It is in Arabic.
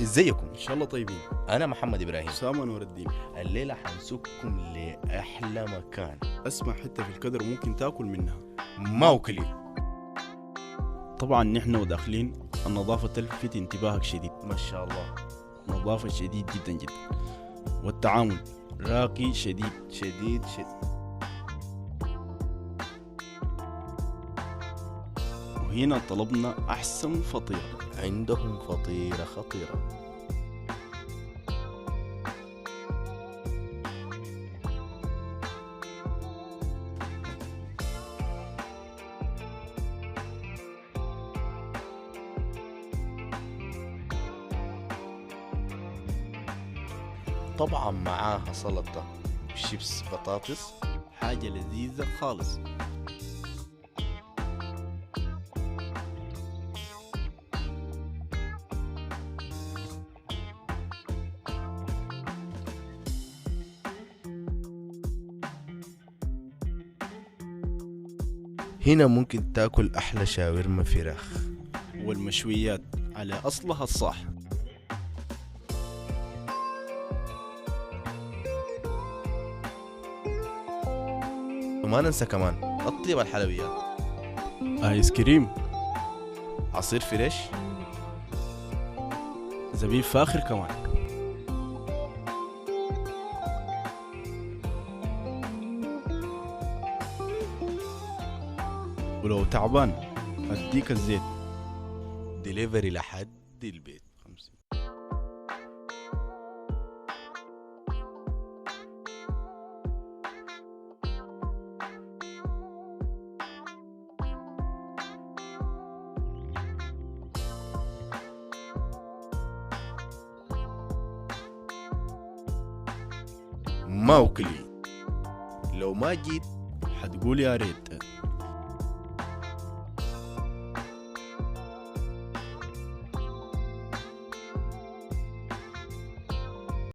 ازيكم؟ ان شاء الله طيبين. انا محمد ابراهيم. سامة نور الدين. الليله حنسككم لاحلى مكان. اسمع حتة في القدر ممكن تاكل منها. موكلي. طبعا نحن وداخلين النظافة تلفت انتباهك شديد، ما شاء الله. نظافة شديد جدا جدا، والتعامل راقي شديد. شديد. وهنا طلبنا احسن فطيرة. عندهم فطيره خطيره. طبعا معاها سلطه وشيبس بطاطس. حاجة لذيذة خالص. هنا ممكن تاكل احلى شاورما فراخ. والمشويات على اصلها الصح. وما ننسى كمان اطيب الحلويات، ايس كريم، عصير فريش، زبيب فاخر كمان. ولو تعبان اديك الزيت. ديليفري لحد البيت. 50. موكلي. لو ما جيت حتقول يا ريت.